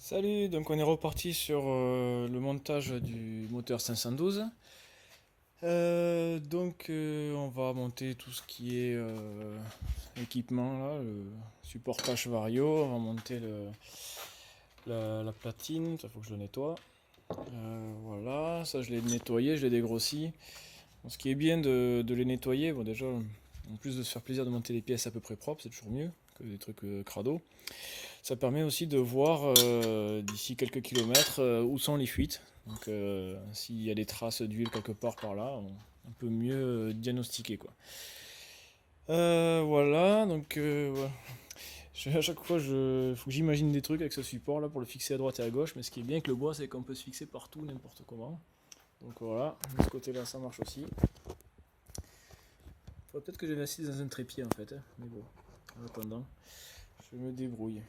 Salut, donc on est reparti sur le montage du moteur 512. On va monter tout ce qui est équipement là, le supportage vario, on va monter la platine, ça faut que je le nettoie. Voilà, ça je l'ai nettoyé, je l'ai dégrossi. Bon, ce qui est bien de les nettoyer, bon déjà, en plus de se faire plaisir de monter des pièces à peu près propres, c'est toujours mieux que des trucs crado. Ça permet aussi de voir d'ici quelques kilomètres où sont les fuites. Donc s'il y a des traces d'huile quelque part par là, on peut mieux diagnostiquer quoi. Voilà, donc voilà. À chaque fois, faut que j'imagine des trucs avec ce support là pour le fixer à droite et à gauche. Mais ce qui est bien avec le bois, c'est qu'on peut se fixer partout, n'importe comment. Donc voilà, de ce côté-là, ça marche aussi. Faudrait peut-être que je l'investisse dans un trépied en fait, hein. Mais bon, en attendant, je me débrouille.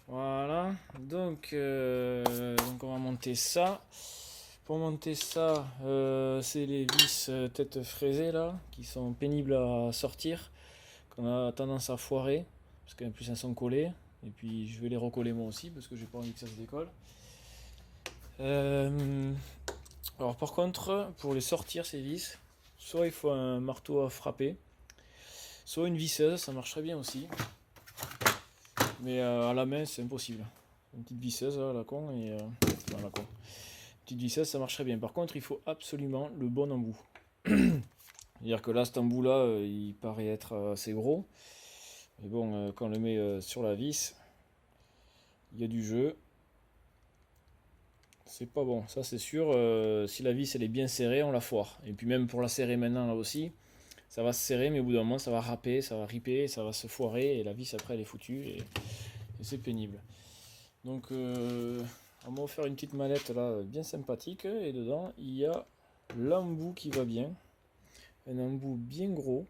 Voilà, donc on va monter ça. Pour monter ça, c'est les vis tête fraisées là, qui sont pénibles à sortir, qu'on a tendance à foirer, parce qu'en plus elles sont collées. Et puis je vais les recoller moi aussi, parce que j'ai pas envie que ça se décolle. Alors par contre, pour les sortir ces vis, soit il faut un marteau à frapper, soit une visseuse, ça marcherait bien aussi. Mais à la main, c'est impossible. Une petite visseuse à la con et enfin, à la con. Petite visseuse, ça marcherait bien. Par contre, il faut absolument le bon embout. C'est-à-dire que là, cet embout-là, il paraît être assez gros. Mais bon, quand on le met sur la vis, il y a du jeu. C'est pas bon, ça c'est sûr. Si la vis elle est bien serrée, on la foire. Et puis même pour la serrer maintenant là aussi, ça va se serrer, mais au bout d'un moment, ça va râper, ça va riper, ça va se foirer. Et la vis après, elle est foutue. Et c'est pénible. Donc, on m'a offert une petite mallette là, bien sympathique. Et dedans, il y a l'embout qui va bien. Un embout bien gros.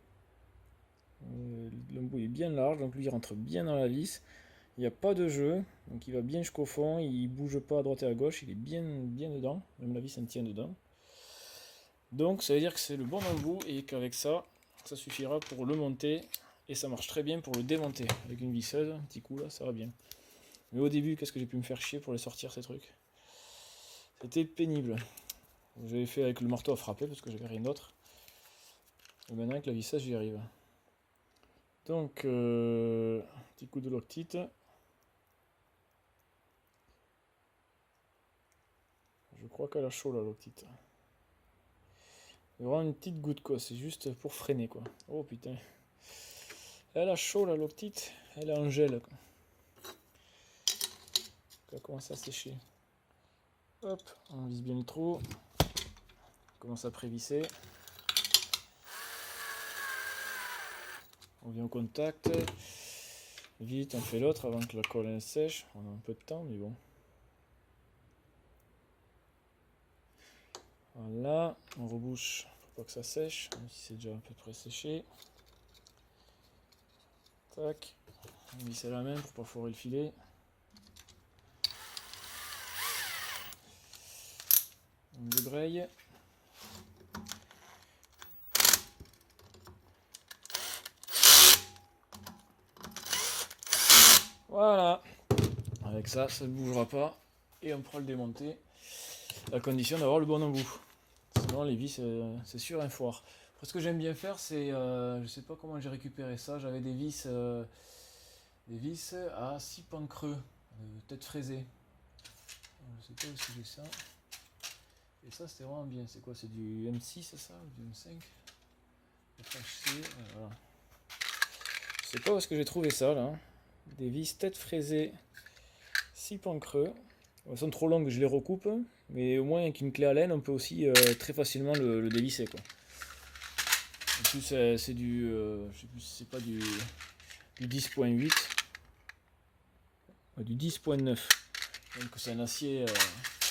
L'embout est bien large, donc lui il rentre bien dans la vis. Il n'y a pas de jeu, donc il va bien jusqu'au fond. Il bouge pas à droite et à gauche. Il est bien, bien dedans. Même la vis elle tient dedans. Donc, ça veut dire que c'est le bon embout et qu'avec ça, ça suffira pour le monter. Et ça marche très bien pour le démonter. Avec une visseuse, un petit coup là, ça va bien. Mais au début, qu'est-ce que j'ai pu me faire chier pour les sortir ces trucs. C'était pénible. J'avais fait avec le marteau à frapper parce que j'avais rien d'autre. Et maintenant avec la visseuse, j'y arrive. Donc, petit coup de loctite. Je crois qu'elle a chaud la loctite. Il y aura une petite goutte quoi, c'est juste pour freiner quoi. Oh putain. Elle a chaud la loctite, elle est en gel quoi. Elle commence à sécher. Hop, on vise bien le trou. On commence à prévisser. On vient au contact. Vite, on fait l'autre avant que la colle elle sèche. On a un peu de temps, mais bon. Voilà, on rebouche pour pas que ça sèche, même si c'est déjà à peu près séché. Tac, on visse à la main pour pas foirer le filet. On débraye. Voilà, avec ça, ça ne bougera pas et on pourra le démonter à condition d'avoir le bon embout. Sinon les vis c'est sûr un foire. Après, ce que j'aime bien faire c'est, je sais pas comment j'ai récupéré ça, j'avais des vis à 6 pans creux, tête fraisée. Je sais pas où j'ai ça. Et ça c'était vraiment bien, c'est quoi, c'est du M6 ça ou du M5 FHC, voilà. Je sais pas où est-ce que j'ai trouvé ça là. Des vis tête fraisée 6 pans creux. Elles sont trop longues, je les recoupe, mais au moins avec une clé Allen, on peut aussi très facilement le dévisser quoi. En plus, c'est du, je sais plus si c'est pas du 10.8, du 10.9. Donc c'est un acier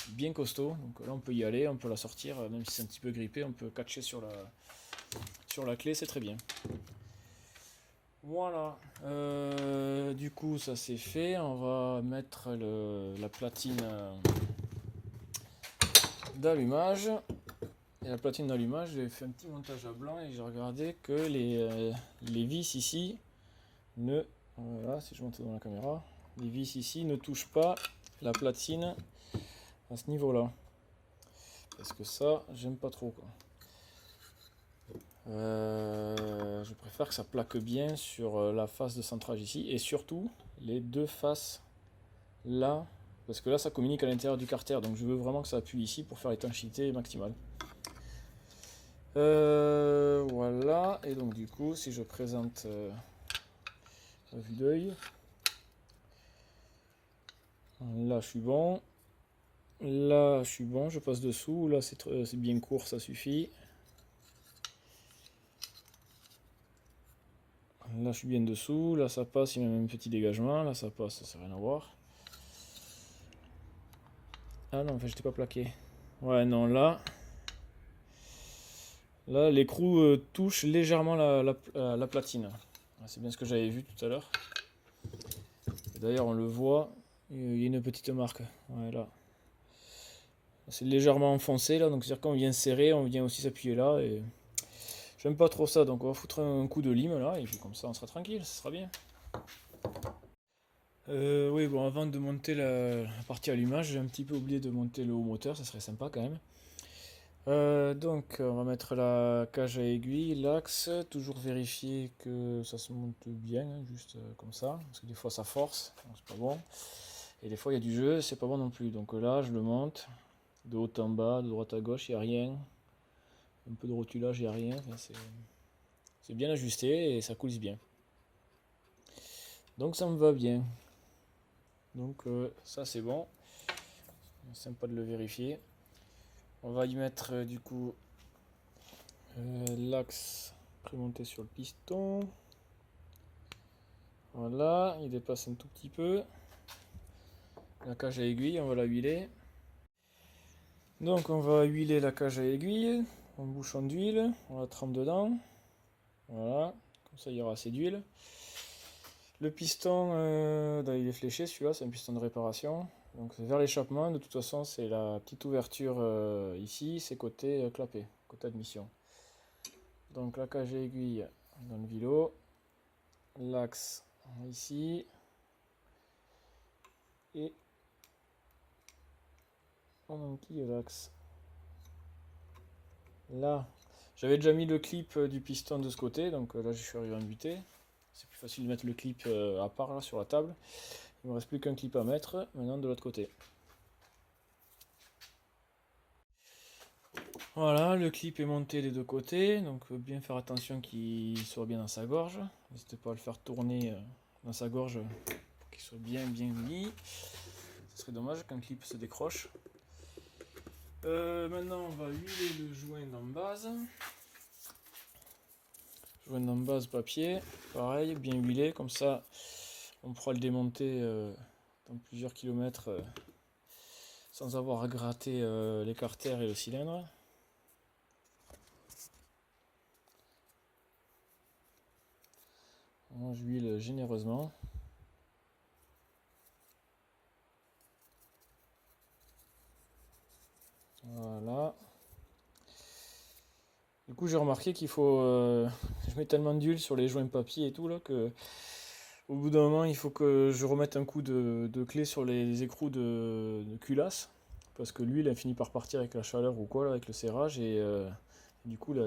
bien costaud. Donc là, on peut y aller, on peut la sortir, même si c'est un petit peu grippé, on peut catcher sur la clé, c'est très bien. Voilà, du coup ça c'est fait, on va mettre la platine d'allumage. Et la platine d'allumage, j'ai fait un petit montage à blanc et j'ai regardé que les vis ici ne... Voilà, si je monte dans la caméra, les vis ici ne touchent pas la platine à ce niveau-là. Parce que ça, j'aime pas trop, quoi. Je préfère que ça plaque bien sur la face de centrage ici. Et surtout, les deux faces là. Parce que là, ça communique à l'intérieur du carter. Donc je veux vraiment que ça appuie ici pour faire l'étanchéité maximale. Voilà. Et donc du coup, si je présente la vue d'œil. Là, je suis bon. Là, je suis bon. Je passe dessous. Là, c'est bien court, ça suffit. Là, je suis bien dessous. Là, ça passe. Il y a même un petit dégagement. Là, ça passe. Ça n'a rien à voir. Ah non, en fait, j'étais pas plaqué. Ouais, non, là. Là, l'écrou touche légèrement la platine. C'est bien ce que j'avais vu tout à l'heure. D'ailleurs, on le voit. Il y a une petite marque. Voilà. C'est légèrement enfoncé là. Donc, c'est-à-dire quand on vient serrer, on vient aussi s'appuyer là. Et j'aime pas trop ça. Donc, on va foutre un coup de lime là. Et puis, comme ça, on sera tranquille. Ça sera bien. Oui, bon, avant de monter la partie allumage, j'ai un petit peu oublié de monter le haut moteur, ça serait sympa quand même. Donc, on va mettre la cage à aiguille, l'axe, toujours vérifier que ça se monte bien, hein, juste comme ça, parce que des fois ça force, donc c'est pas bon. Et des fois il y a du jeu, c'est pas bon non plus. Donc là, je le monte, de haut en bas, de droite à gauche, il n'y a rien. Un peu de rotulage, il n'y a rien. Enfin, c'est bien ajusté et ça coulisse bien. Donc ça me va bien. Donc ça c'est bon. Sympa de le vérifier. On va y mettre du coup l'axe prémonté sur le piston. Voilà, il dépasse un tout petit peu. La cage à aiguille, on va la huiler. Donc on va huiler la cage à aiguille. Un bouchon d'huile, on la trempe dedans. Voilà, comme ça il y aura assez d'huile. Le piston, il est fléché celui-là, c'est un piston de réparation. Donc vers l'échappement, de toute façon c'est la petite ouverture ici, c'est côté clapet, côté admission. Donc la cage à aiguille dans le vilo, l'axe ici, et on enquille l'axe. Là, j'avais déjà mis le clip du piston de ce côté, donc là je suis arrivé à en buter. C'est plus facile de mettre le clip à part là sur la table. Il ne me reste plus qu'un clip à mettre maintenant de l'autre côté. Voilà, le clip est monté des deux côtés, donc bien faire attention qu'il soit bien dans sa gorge. N'hésitez pas à le faire tourner dans sa gorge pour qu'il soit bien mis. Ce serait dommage qu'un clip se décroche. Maintenant on va huiler le joint d'en base. Joint d'en base papier, pareil, bien huilé, comme ça on pourra le démonter dans plusieurs kilomètres sans avoir à gratter les carters et le cylindre. Moi, j'huile généreusement. Voilà. Du coup, j'ai remarqué qu'il faut. Je mets tellement d'huile sur les joints papier et tout là que. Au bout d'un moment, il faut que je remette un coup de clé sur les écrous de culasse. Parce que l'huile, elle finit par partir avec la chaleur ou quoi, là, avec le serrage. Et du coup, là,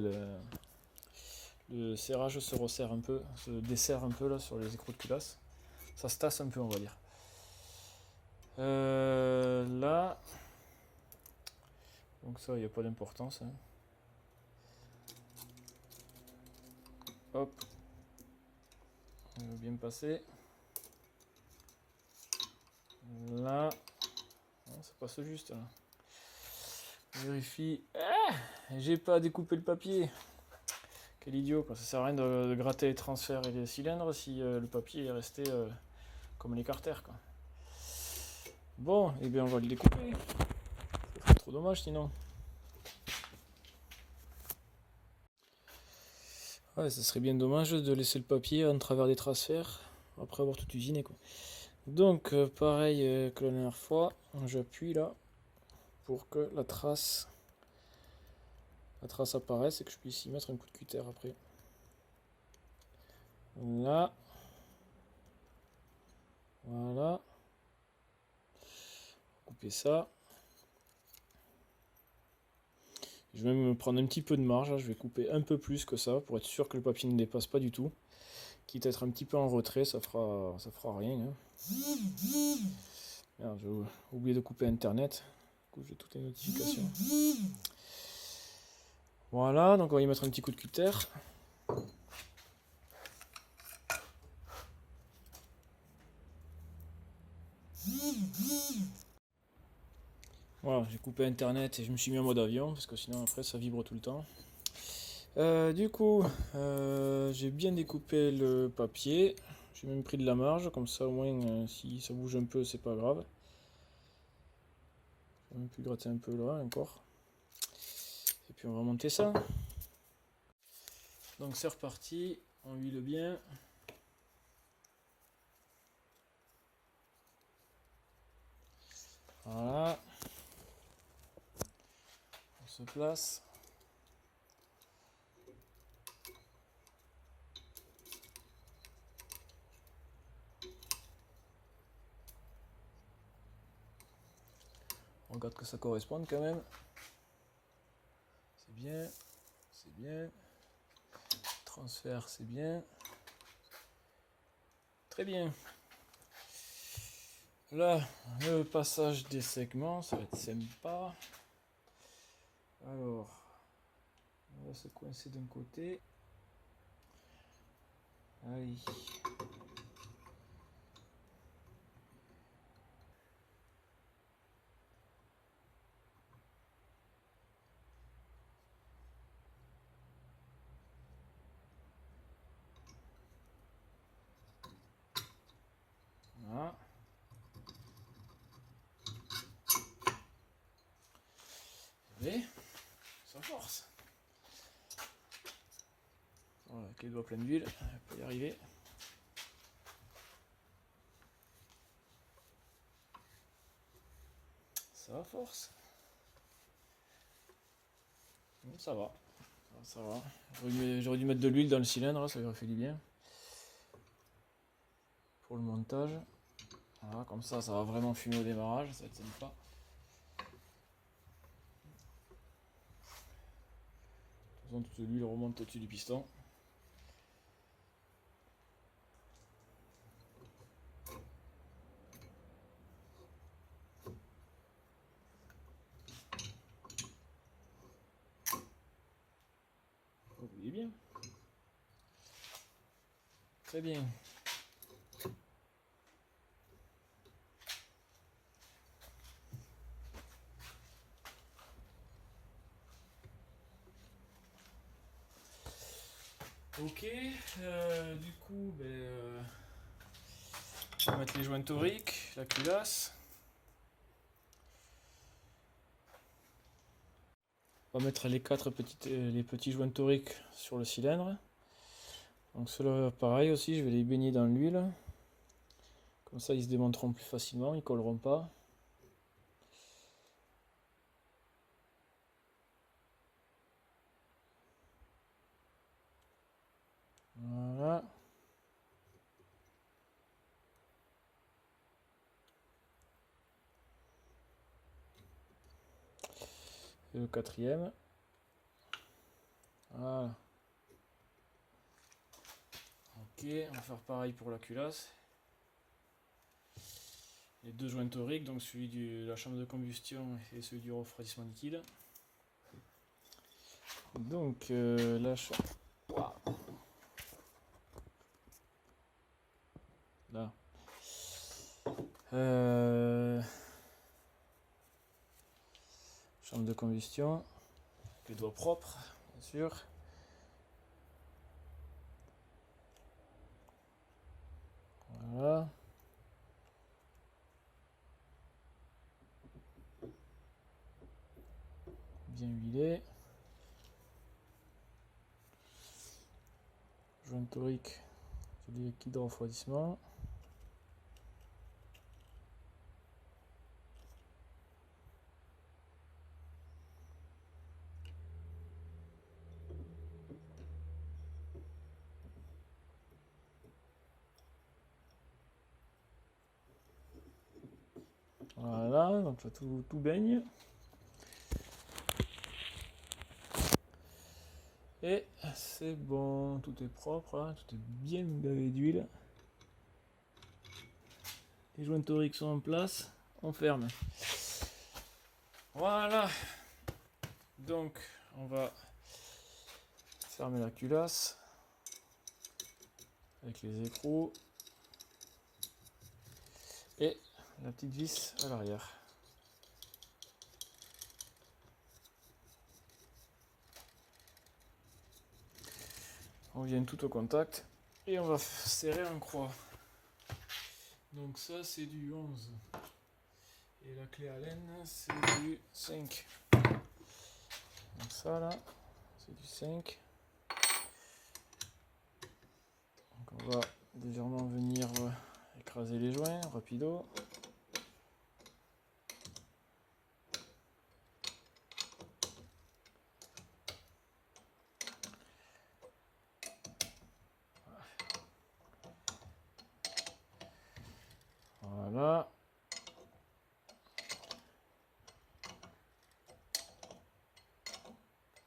le serrage se resserre un peu, se desserre un peu là sur les écrous de culasse. Ça se tasse un peu, on va dire. Là. Donc ça, il n'y a pas d'importance. Hein. Hop. On va bien passer. Là. Non, ça passe juste là. Vérifie. Ah, j'ai pas découpé le papier. Quel idiot, quoi. Ça sert à rien de gratter les transferts et les cylindres si le papier est resté comme les carters, quoi. Bon, et bien on va le découper. C'est trop dommage sinon. Ouais, ça serait bien dommage de laisser le papier en travers des transferts après avoir tout usiné, quoi. Donc pareil que la dernière fois, j'appuie là pour que la trace apparaisse et que je puisse y mettre un coup de cutter après. Là. Voilà. couper ça. Je vais même me prendre un petit peu de marge, là. Je vais couper un peu plus que ça pour être sûr que le papier ne dépasse pas du tout. Quitte à être un petit peu en retrait, ça fera rien. Hein. Merde, j'ai oublié de couper internet. Du coup, j'ai toutes les notifications. Voilà, donc on va y mettre un petit coup de cutter. Voilà, j'ai coupé internet et je me suis mis en mode avion parce que sinon après ça vibre tout le temps. Du coup, j'ai bien découpé le papier. J'ai même pris de la marge, comme ça au moins si ça bouge un peu, c'est pas grave. J'ai même pu gratter un peu là encore. Et puis on va monter ça. Donc c'est reparti, on huile bien. Voilà. On se place. On regarde que ça corresponde quand même. C'est bien. C'est bien. Transfert, c'est bien. Très bien. Là, le passage des segments, ça va être sympa. Alors, on va se coincer d'un côté. Aïe. Voilà. Et ça force. Voilà, avec les doigts pleins d'huile, on peut y arriver. Ça force. Bon, ça va. Ça va. J'aurais dû mettre de l'huile dans le cylindre, ça aurait fait du bien. Pour le montage. Voilà, comme ça va vraiment fumer au démarrage, ça va être sympa. De toute façon, toute l'huile remonte au-dessus du piston. Vous voyez bien. Très bien. Ok, du coup, on va mettre les joints toriques, la culasse. On va mettre les les petits joints toriques sur le cylindre. Donc ceux-là, pareil aussi, je vais les baigner dans l'huile. Comme ça, ils se démonteront plus facilement, ils colleront pas. Voilà. Et le quatrième. Voilà. Ok, on va faire pareil pour la culasse. Les deux joints toriques, donc celui de la chambre de combustion et celui du refroidissement liquide. Donc la chambre. Là. Chambre de combustion. Avec les doigts propres, bien sûr. Voilà. Bien huilé. Joint torique, du liquide de refroidissement. Voilà, donc là, tout baigne. Et c'est bon, tout est propre, hein, tout est bien bavé d'huile. Les joints toriques sont en place, on ferme. Voilà, donc on va fermer la culasse avec les écrous et la petite vis à l'arrière. On vient tout au contact et on va serrer en croix. Donc ça c'est du 11 et la clé Allen c'est du 5. Donc ça là c'est du 5. Donc on va légèrement venir écraser les joints rapido. Voilà.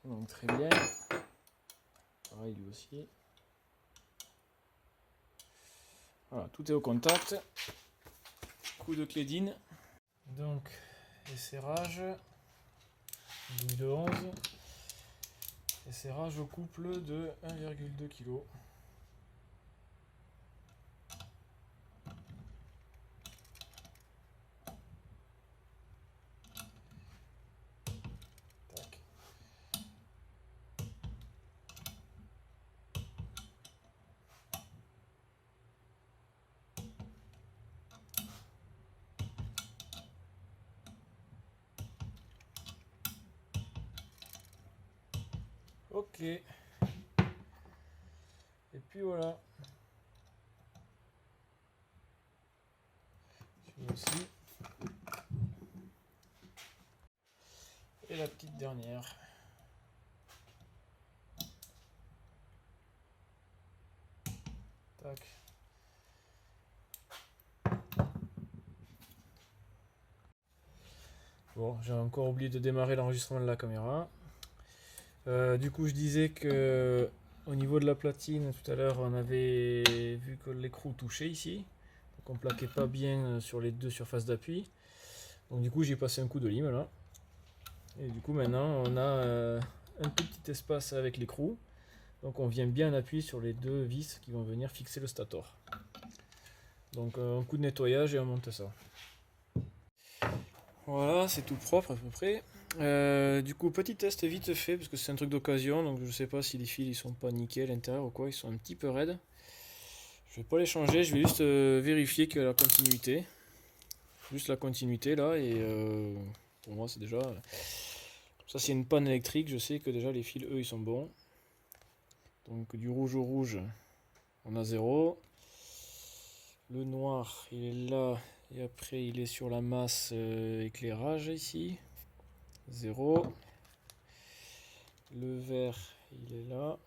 Donc très bien. Pareil lui aussi. Voilà, tout est au contact. Coup de clédine. Donc esserrage. Douille de 11. Esserrage au couple de 1,2 kg. Ok. Et puis voilà. Celui aussi. Et la petite dernière. Tac. Bon, j'ai encore oublié de démarrer l'enregistrement de la caméra. Du coup, je disais que au niveau de la platine, tout à l'heure, on avait vu que l'écrou touchait ici. Donc on plaquait pas bien sur les deux surfaces d'appui. Donc du coup, j'ai passé un coup de lime là. Et du coup, maintenant, on a un tout petit espace avec l'écrou. Donc on vient bien appuyer sur les deux vis qui vont venir fixer le stator. Donc un coup de nettoyage et on monte ça. Voilà, c'est tout propre à peu près. Du coup, petit test vite fait, parce que c'est un truc d'occasion, donc je sais pas si les fils ils sont pas nickel à l'intérieur ou quoi, ils sont un petit peu raides. Je vais pas les changer, je vais juste vérifier que la continuité. Juste la continuité là, et pour moi c'est déjà... Ça c'est une panne électrique, je sais que déjà les fils eux ils sont bons. Donc du rouge au rouge, on a 0. Le noir il est là, et après il est sur la masse éclairage ici. 0. Le vert il est là.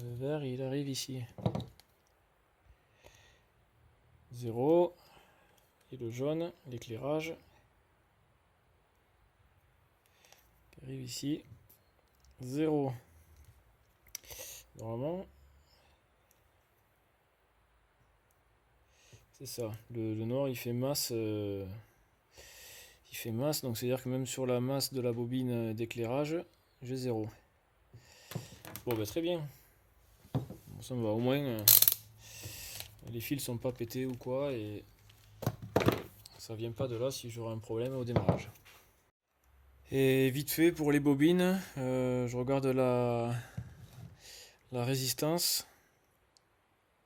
Le vert il arrive ici. 0. Et le jaune, l'éclairage, qui arrive ici. 0. Normalement, c'est ça. Le noir il fait masse. Il fait masse, donc c'est à dire que même sur la masse de la bobine d'éclairage, j'ai 0. Bon bah très bien. Bon, ça me va, au moins les fils sont pas pétés ou quoi, et ça vient pas de là si j'aurai un problème au démarrage. Et vite fait pour les bobines, je regarde la résistance.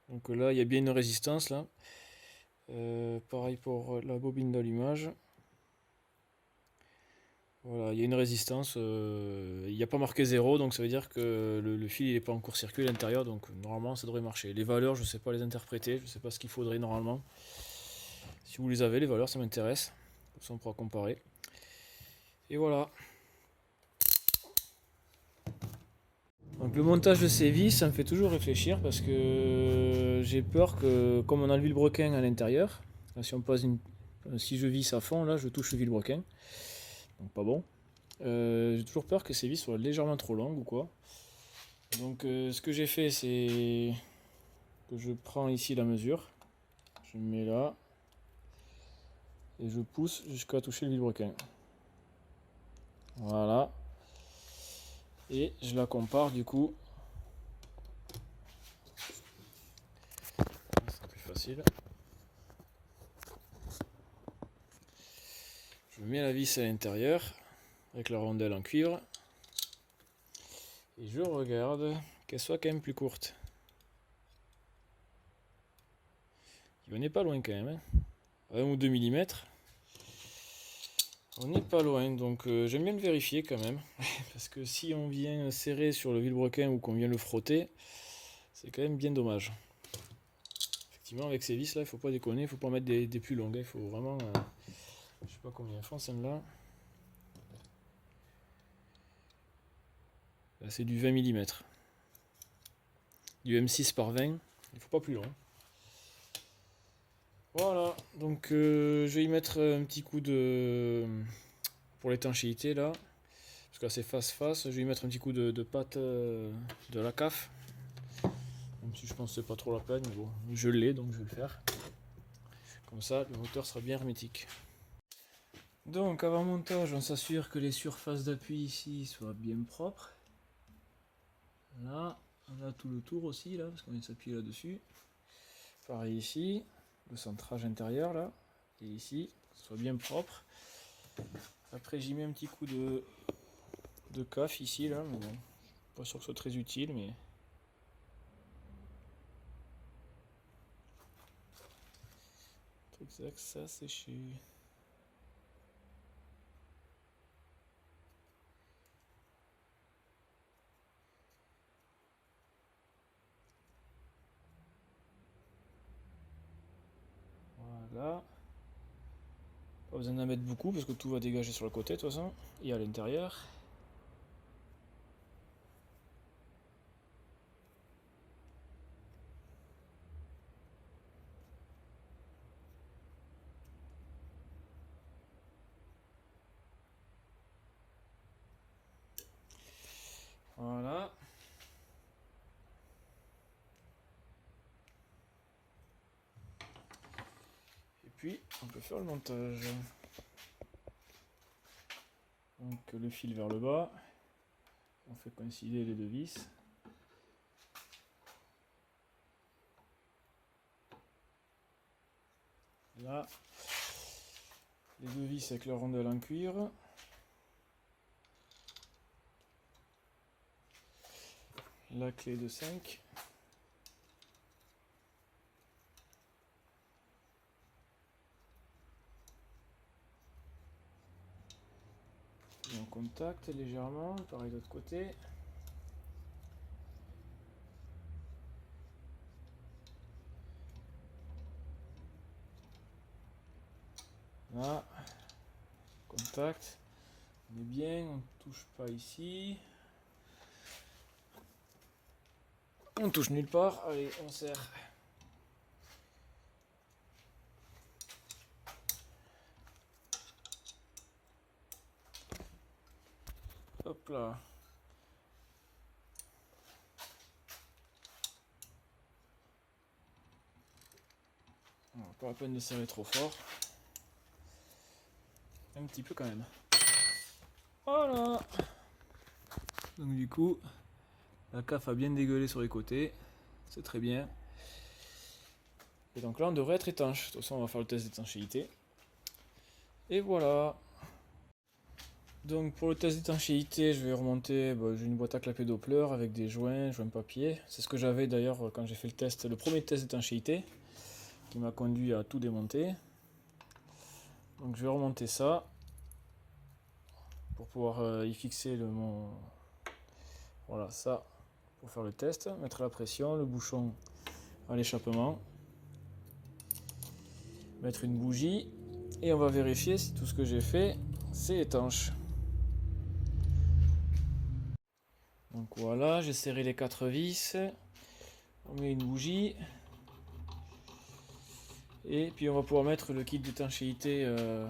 Donc là il y a bien une résistance là. Pareil pour la bobine d'allumage. Voilà, il y a une résistance, il n'y a pas marqué 0, donc ça veut dire que le fil n'est pas en court-circuit à l'intérieur, donc normalement ça devrait marcher. Les valeurs, je ne sais pas les interpréter, je ne sais pas ce qu'il faudrait normalement. Si vous les avez, les valeurs, ça m'intéresse, comme ça on pourra comparer. Et voilà. Donc le montage de ces vis, ça me fait toujours réfléchir, parce que j'ai peur que, comme on a le vilebrequin à l'intérieur, Là, si je visse à fond, là je touche le vilebrequin. Donc pas bon. J'ai toujours peur que ces vis soient légèrement trop longues ou quoi. Donc ce que j'ai fait, c'est que je prends ici la mesure. Je mets là. Et je pousse jusqu'à toucher le vilebrequin. Voilà. Et je la compare du coup. C'est plus facile. Je mets la vis à l'intérieur avec la rondelle en cuivre. Et je regarde qu'elle soit quand même plus courte. On n'est pas loin quand même. 1 ou 2 mm. On n'est pas loin, donc j'aime bien le vérifier quand même. Parce que si on vient serrer sur le vilebrequin ou qu'on vient le frotter, c'est quand même bien dommage. Effectivement, avec ces vis là, il faut pas déconner, il faut pas mettre des plus longues. Il faut vraiment. Je sais pas combien font celle-là. Là, c'est du 20 mm. Du M6 par 20. Il faut pas plus long. Voilà, donc je vais y mettre un petit coup de. Pour l'étanchéité là. Parce que là c'est face-face. Je vais y mettre un petit coup de pâte de la CAF. Même si je pense que c'est pas trop la peine, mais bon, je l'ai donc je vais le faire. Comme ça, le moteur sera bien hermétique. Donc avant montage, on s'assure que les surfaces d'appui ici soient bien propres. Là, on a tout le tour aussi, là, parce qu'on vient de s'appuyer là-dessus. Pareil ici, le centrage intérieur là, et ici, que ce soit bien propre. Après j'y mets un petit coup de CAF ici là, mais bon, pas sûr que ce soit très utile, mais. Exact, ça séché. Voilà. Pas besoin d'en mettre beaucoup parce que tout va dégager sur le côté de toute façon et à l'intérieur. Voilà. Et puis on peut faire le montage. Donc le fil vers le bas. On fait coïncider les deux vis. Là, les deux vis avec leur rondelle en cuivre. La clé de 5. Et on contacte légèrement, pareil de l'autre côté. Là, contact. On est bien, on ne touche pas ici. On touche nulle part. Allez, on serre. Hop là. Pas la peine de serrer trop fort. Un petit peu quand même. Voilà. Donc du coup, la CAF a bien dégueulé sur les côtés. C'est très bien. Et donc là, on devrait être étanche. De toute façon, on va faire le test d'étanchéité. Et voilà. Donc pour le test d'étanchéité, je vais remonter. J'ai une boîte à clapet Doppler avec des joints papier. C'est ce que j'avais d'ailleurs quand j'ai fait le premier test d'étanchéité, qui m'a conduit à tout démonter. Donc je vais remonter ça pour pouvoir y fixer voilà, ça pour faire le test, mettre la pression, le bouchon à l'échappement, mettre une bougie et on va vérifier si tout ce que j'ai fait c'est étanche. Donc voilà, j'ai serré les 4 vis, on met une bougie Et puis on va pouvoir mettre le kit d'étanchéité de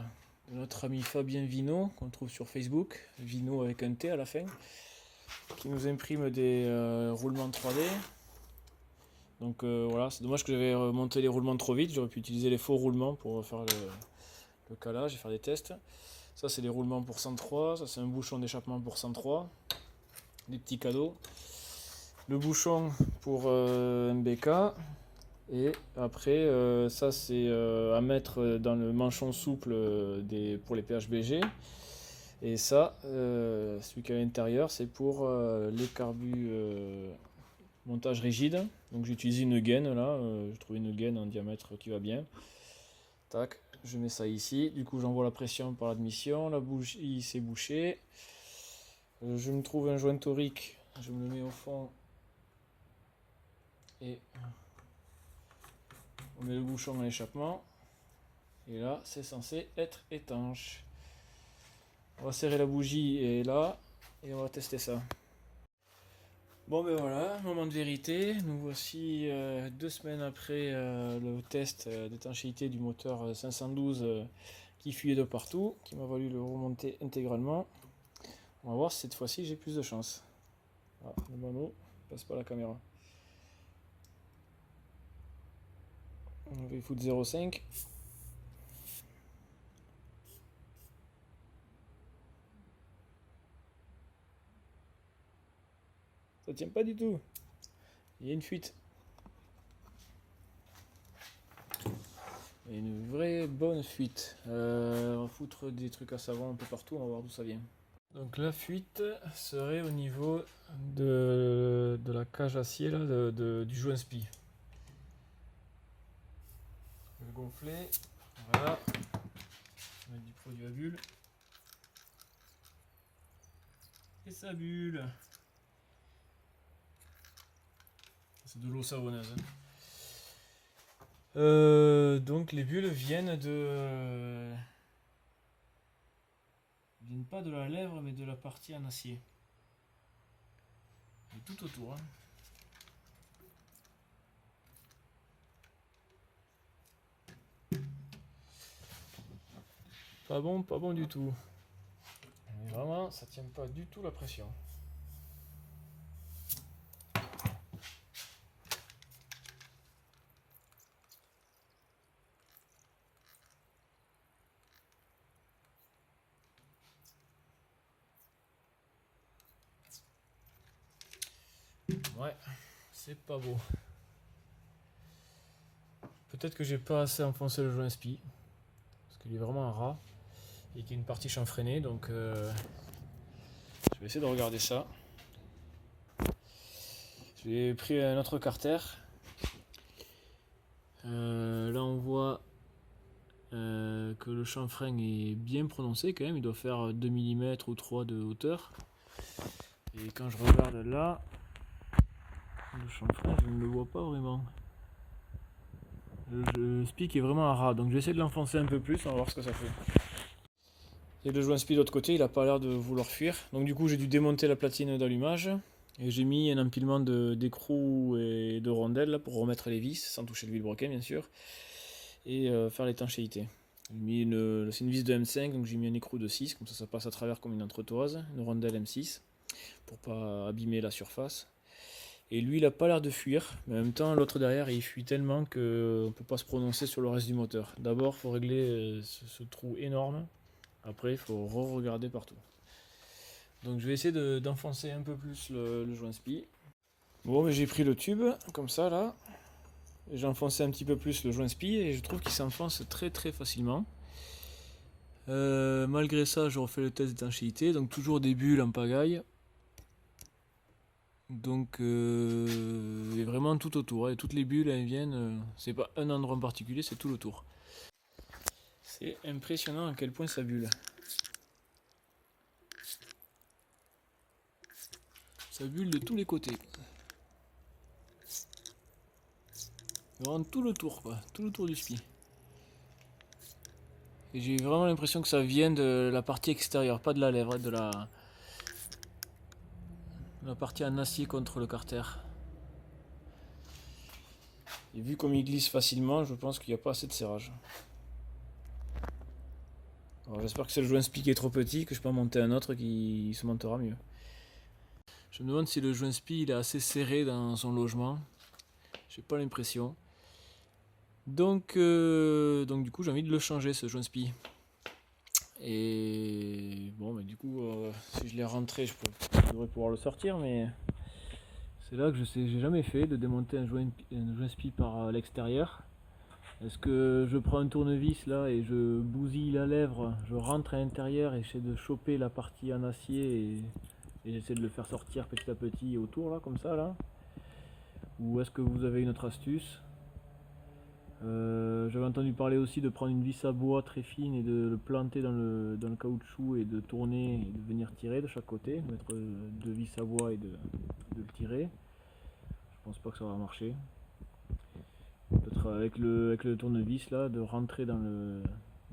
notre ami Fabien Vino, qu'on trouve sur Facebook, Vino avec un T à la fin, qui nous imprime des roulements 3D. Donc voilà, c'est dommage que j'avais monté les roulements trop vite, j'aurais pu utiliser les faux roulements pour faire le calage et faire des tests. Ça c'est les roulements pour 103, ça c'est un bouchon d'échappement pour 103, des petits cadeaux. Le bouchon pour MBK. Et après, ça c'est à mettre dans le manchon souple pour les PHBG. Et ça, celui qui est à l'intérieur, c'est pour les carbus montage rigide. Donc j'ai utilisé une gaine là, j'ai trouvé une gaine en diamètre qui va bien. Tac, je mets ça ici. Du coup j'envoie la pression par l'admission, la bougie s'est bouchée. Je me trouve un joint torique, je me le mets au fond. Et on met le bouchon à l'échappement. Et là, c'est censé être étanche. On va serrer la bougie et là, et on va tester ça. Bon ben voilà, moment de vérité. Nous voici 2 semaines après le test d'étanchéité du moteur 512 qui fuyait de partout, qui m'a valu le remonter intégralement. On va voir si cette fois-ci j'ai plus de chance. Ah, le mono passe pas la caméra. On va y foutre 0,5. Ça tient pas du tout. Il y a une fuite. Il y a une vraie bonne fuite. On va foutre des trucs à savon un peu partout, on va voir d'où ça vient. Donc la fuite serait au niveau de la cage acier là, du joint spi. Je vais le gonfler. Voilà. On va mettre du produit à bulle. Et ça bulle. C'est de l'eau savonneuse. Donc les bulles viennent viennent pas de la lèvre mais de la partie en acier. Et tout autour. Hein. Pas bon du tout. Mais vraiment, ça tient pas du tout la pression. Ouais, c'est pas beau. Peut-être que j'ai pas assez enfoncé le joint spi, parce qu'il est vraiment un ras et qu'il y a une partie chanfreinée, donc je vais essayer de regarder ça. J'ai pris un autre carter. Là on voit que le chanfrein est bien prononcé quand même, il doit faire 2 mm ou 3 de hauteur. Et quand je regarde là, le chanfrein je ne le vois pas vraiment. Le spic est vraiment à ras, donc je vais essayer de l'enfoncer un peu plus, on va voir ce que ça fait. Et le joint spi de l'autre côté, il n'a pas l'air de vouloir fuir. Donc du coup j'ai dû démonter la platine d'allumage. Et j'ai mis un empilement d'écrous et de rondelles là, pour remettre les vis, sans toucher le vilebrequin bien sûr. Et faire l'étanchéité. C'est une vis de M5, donc j'ai mis un écrou de 6, comme ça passe à travers comme une entretoise. Une rondelle M6, pour pas abîmer la surface. Et lui il a pas l'air de fuir, mais en même temps l'autre derrière il fuit tellement qu'on ne peut pas se prononcer sur le reste du moteur. D'abord il faut régler ce trou énorme, après il faut re-regarder partout. Donc je vais essayer d'enfoncer un peu plus le joint spi. Bon mais j'ai pris le tube comme ça là, j'ai enfoncé un petit peu plus le joint spi et je trouve qu'il s'enfonce très très facilement. Malgré ça je refais le test d'étanchéité, donc toujours des bulles en pagaille. Donc et vraiment tout autour, et toutes les bulles elles viennent, c'est pas un endroit en particulier, c'est tout le tour. C'est impressionnant à quel point ça bulle. Ça bulle de tous les côtés. Vraiment tout le tour quoi, tout le tour du spi. Et j'ai vraiment l'impression que ça vient de la partie extérieure, pas de la lèvre, de la partie en acier contre le carter. Et vu comme il glisse facilement, je pense qu'il n'y a pas assez de serrage. Alors j'espère que c'est le joint spi qui est trop petit, que je peux en monter un autre qui se montera mieux. Je me demande si le joint spi il est assez serré dans son logement. J'ai pas l'impression. Donc du coup j'ai envie de le changer ce joint spi. Et bon mais du coup si je l'ai rentré je devrais pouvoir le sortir, mais c'est là que j'ai jamais fait de démonter un joint spi par l'extérieur. Est-ce que je prends un tournevis là et je bousille la lèvre, je rentre à l'intérieur et j'essaie de choper la partie en acier et j'essaie de le faire sortir petit à petit autour là, comme ça là? Ou est-ce que vous avez une autre astuce? J'avais entendu parler aussi de prendre une vis à bois très fine et de le planter dans le caoutchouc et de tourner et de venir tirer de chaque côté, mettre deux vis à bois et de le tirer. Je pense pas que ça va marcher. Peut-être avec le tournevis là, de rentrer dans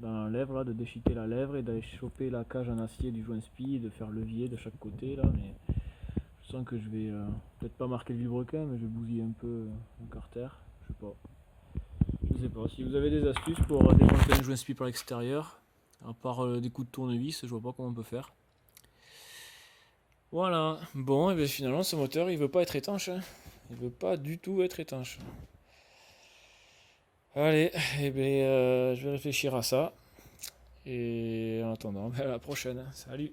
la lèvre là, de déchiqueter la lèvre et d'aller choper la cage en acier du joint spi et de faire levier de chaque côté là, mais je sens que je vais peut-être pas marquer le vilebrequin, mais je vais bousiller un peu le carter, je sais pas. Je sais pas, si vous avez des astuces pour démonter un joint spi par l'extérieur, à part des coups de tournevis, je vois pas comment on peut faire. Voilà, bon, et bien finalement ce moteur il veut pas être étanche, hein. Il veut pas du tout être étanche. Allez, et bien je vais réfléchir à ça. Et en attendant, à la prochaine. Salut!